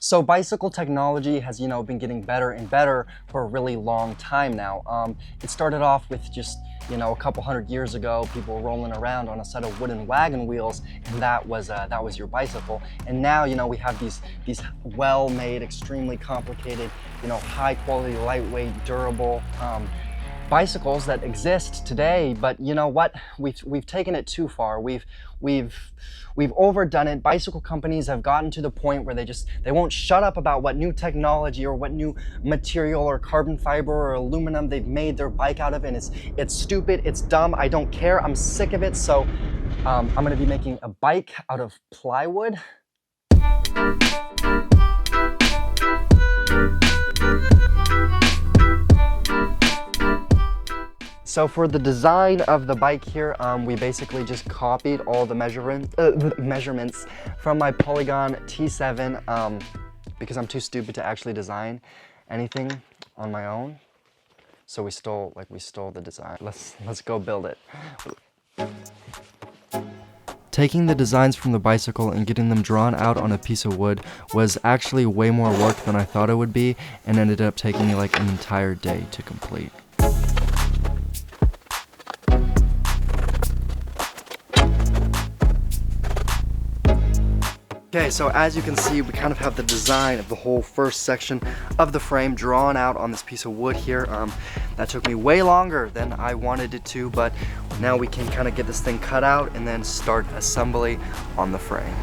So bicycle technology has, been getting better and better for a really long time now. It started off with just, a couple hundred years ago, people rolling around on a set of wooden wagon wheels, and that was your bicycle. And now, we have these well-made, extremely complicated, high quality, lightweight, durable bicycles that exist today. But you know what? We've taken it too far. We've overdone it. Bicycle companies have gotten to the point where they won't shut up about what new technology or what new material or carbon fiber or aluminum they've made their bike out of, and it's stupid, it's dumb, I don't care, I'm sick of it. So I'm gonna be making a bike out of plywood. So for the design of the bike here, we basically just copied all the measurements from my Polygon T7 because I'm too stupid to actually design anything on my own. So we stole the design. Let's go build it. Taking the designs from the bicycle and getting them drawn out on a piece of wood was actually way more work than I thought it would be, and ended up taking me like an entire day to complete. Okay, so as you can see, we kind of have the design of the whole first section of the frame drawn out on this piece of wood here. That took me way longer than I wanted it to, but now we can kind of get this thing cut out and then start assembly on the frame.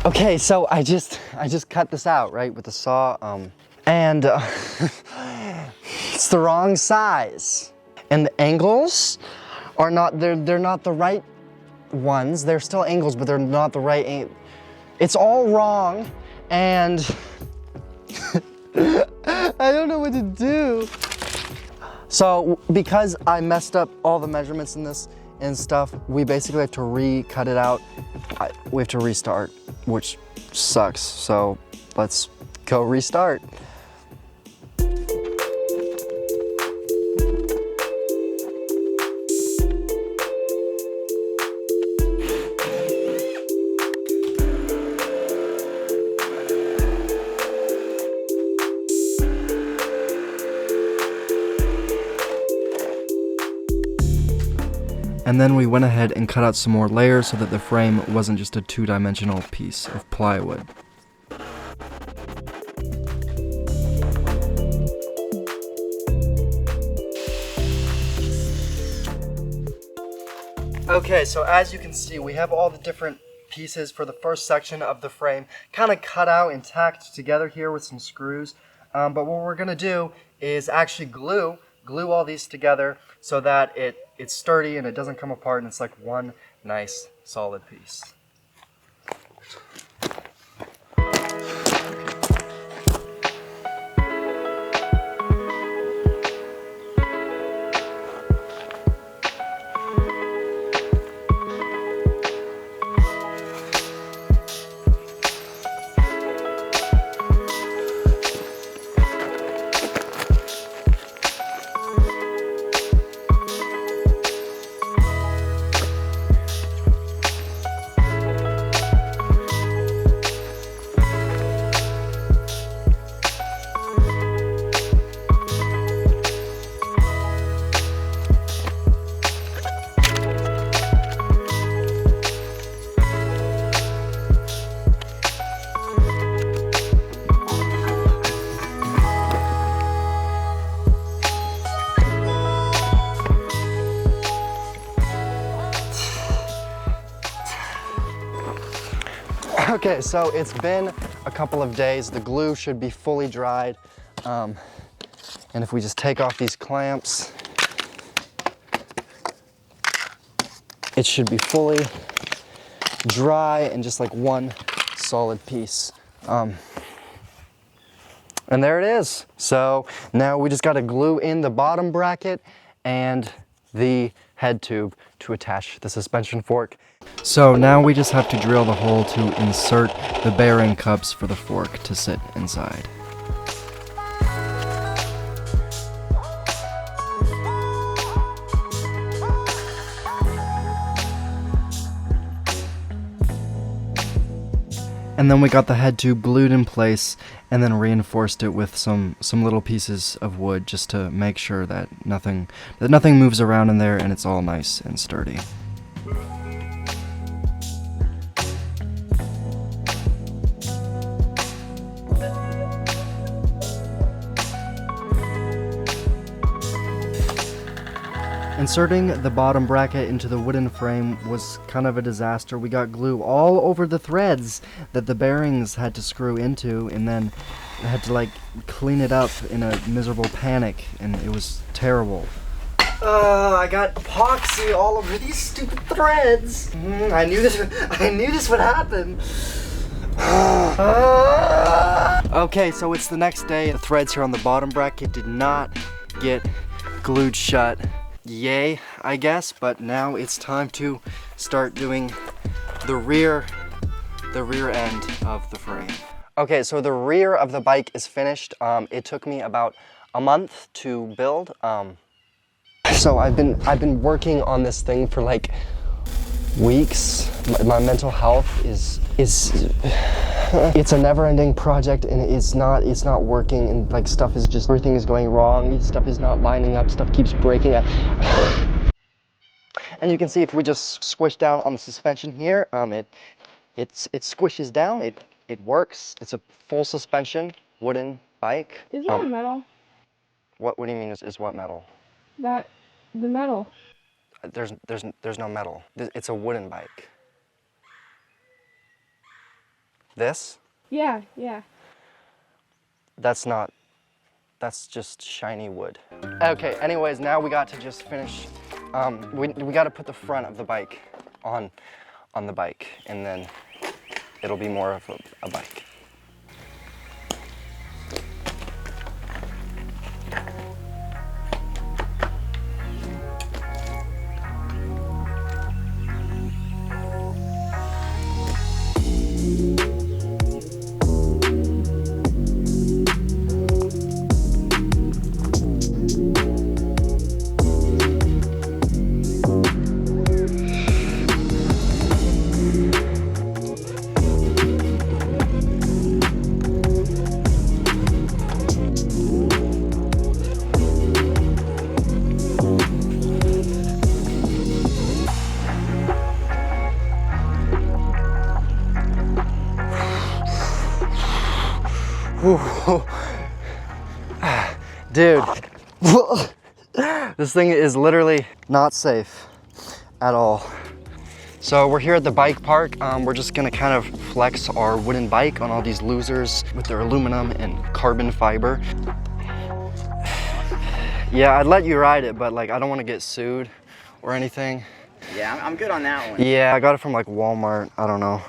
Okay, so I just cut this out, right, with the saw, and it's the wrong size, and the angles are not, they're not the right ones. They're still angles, but they're not the right it's all wrong, and I don't know what to do. So because I messed up all the measurements in this and stuff, we basically have to re-cut it out. We have to restart, which sucks. So let's go restart. And then we went ahead and cut out some more layers so that the frame wasn't just a two-dimensional piece of plywood. Okay, so as you can see, we have all the different pieces for the first section of the frame kind of cut out and tacked together here with some screws. But what we're gonna do is actually glue all these together so that it's sturdy and it doesn't come apart, and it's like one nice solid piece. Okay, so it's been a couple of days. The glue should be fully dried. And if we just take off these clamps, it should be fully dry and just like one solid piece. And there it is. So now we just got to glue in the bottom bracket and the head tube to attach the suspension fork. So now we just have to drill the hole to insert the bearing cups for the fork to sit inside. And then we got the head tube glued in place and then reinforced it with some little pieces of wood just to make sure that nothing moves around in there and it's all nice and sturdy. Inserting the bottom bracket into the wooden frame was kind of a disaster. We got glue all over the threads that the bearings had to screw into, and then I had to like clean it up in a miserable panic, and it was terrible. I got epoxy all over these stupid threads. I knew this would happen. Okay, so it's the next day. The threads here on the bottom bracket did not get glued shut. Yay, I guess, but now it's time to start doing the rear end of the frame. Okay, so the rear of the bike is finished. It took me about a month to build. So I've been working on this thing for like weeks. My mental health is it's a never-ending project, and it's not working, and like everything is going wrong, stuff is not lining up, stuff keeps breaking. And you can see if we just squish down on the suspension here, it squishes down, it works. It's a full suspension wooden bike. Is that metal? What do you mean is what metal? The metal. There's no metal. It's a wooden bike. This? Yeah. That's just shiny wood. Okay, anyways, now we got to just finish, we got to put the front of the bike on the bike, and then it'll be more of a bike. Dude, this thing is literally not safe at all. So we're here at the bike park. We're just gonna kind of flex our wooden bike on all these losers with their aluminum and carbon fiber. Yeah, I'd let you ride it, but like I don't want to get sued or anything. Yeah, I'm good on that one. Yeah, I got it from like Walmart, I don't know.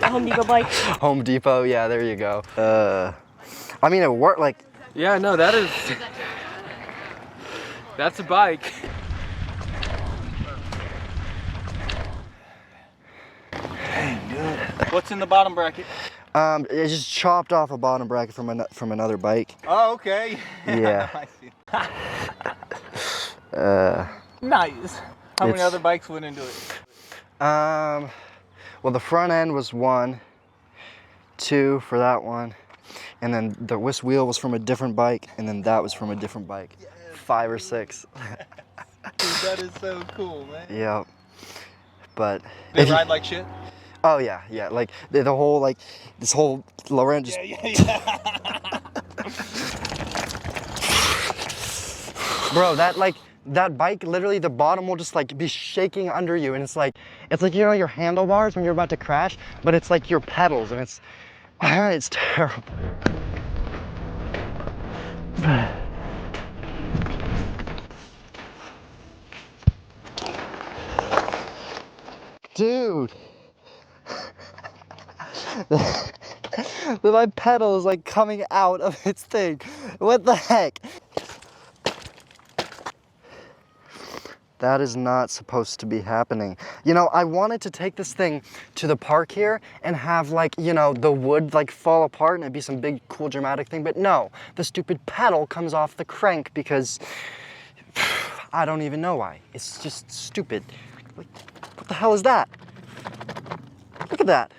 Home Depot bike. Home Depot, yeah, there you go. I mean, it worked like... Yeah, no, that's a bike. What's in the bottom bracket? It just chopped off a bottom bracket from another bike. Oh, okay. Yeah. I see. Nice. How many other bikes went into it? Well, the front end was 1, 2 for that one, and then the this wheel was from a different bike, and then that was from a different bike. Yes. 5 or 6. Dude, that is so cool, man. Yeah. But they ride like shit? Oh yeah, like the whole like this whole lower end just. Yeah. Bro, that bike, literally the bottom will just like be shaking under you, and it's like you know your handlebars when you're about to crash, but it's like your pedals, and it's terrible. Dude. My pedal is like coming out of its thing. What the heck? That is not supposed to be happening. You know, I wanted to take this thing to the park here and have like, you know, the wood like fall apart and it'd be some big cool dramatic thing, but no, the stupid pedal comes off the crank because I don't even know why. It's just stupid. Like, what the hell is that? Look at that.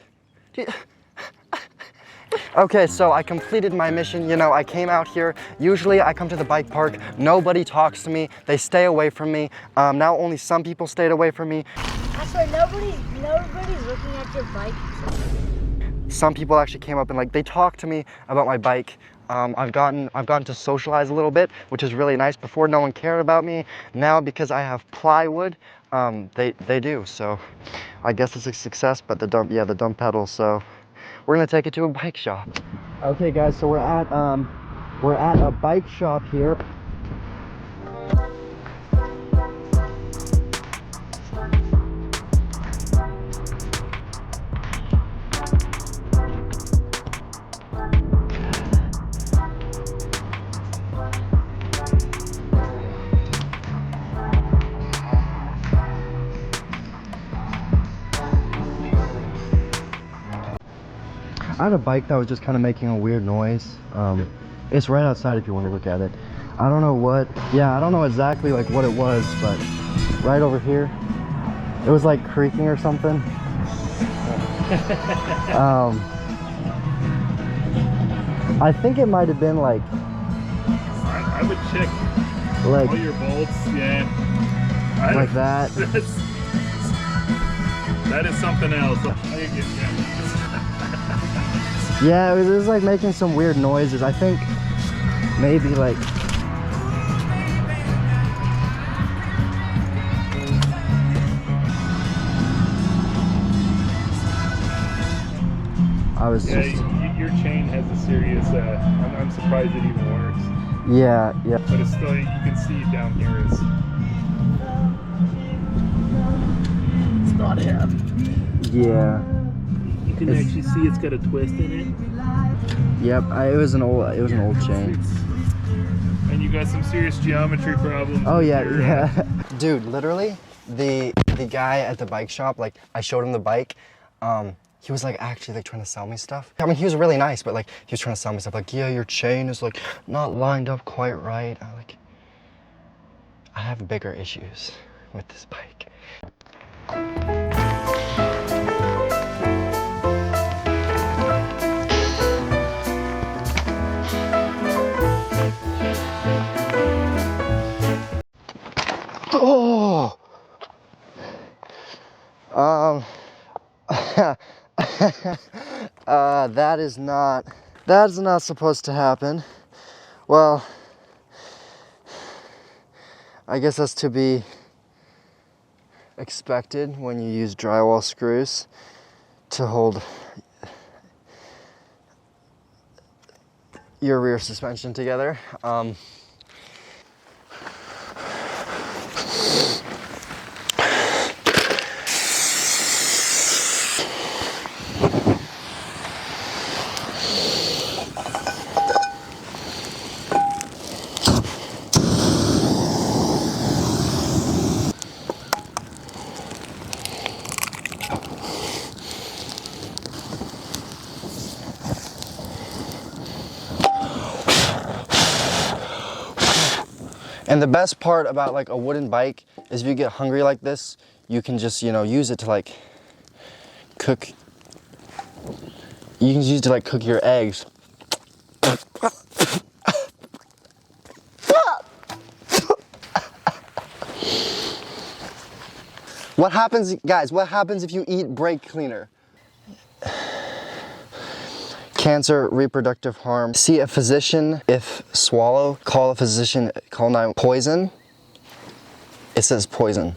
Okay, so I completed my mission. You know, I came out here. Usually I come to the bike park, nobody talks to me, they stay away from me. Now only some people stayed away from me. I swear, nobody's looking at your bike. Some people actually came up and like they talked to me about my bike. I've gotten to socialize a little bit, which is really nice. Before, no one cared about me. Now, because I have plywood, they do. So I guess it's a success. But the dump pedal. So we're gonna take it to a bike shop. Okay, guys. So we're at a bike shop here. I had a bike that was just kind of making a weird noise. It's right outside if you want to look at it. I don't know what, I don't know exactly like what it was, but right over here, it was like creaking or something. I think it might have been like, I would check like all your bolts, yeah. Like that. That is something else. Yeah, it was like making some weird noises. I think maybe like I was yeah, just your chain has a serious I'm surprised it even works. yeah. But it's still, you can see it down here is it's not half. Yeah. You can actually see it's got a twist in it. Yep, it was an old chain. And you got some serious geometry problems. Oh with yeah, your, yeah. Dude, literally, the guy at the bike shop, like I showed him the bike, he was like actually like trying to sell me stuff. I mean, he was really nice, but like he was trying to sell me stuff. Like, yeah, your chain is like not lined up quite right. I have bigger issues with this bike. Oh! That is not supposed to happen. Well, I guess that's to be expected when you use drywall screws to hold your rear suspension together. And the best part about like a wooden bike is if you get hungry like this, you can just, use it to like cook. You can use it to like cook your eggs. What happens, guys, what happens if you eat brake cleaner? Cancer, reproductive harm. See a physician if swallow. Call a physician, call 911. Poison. It says poison.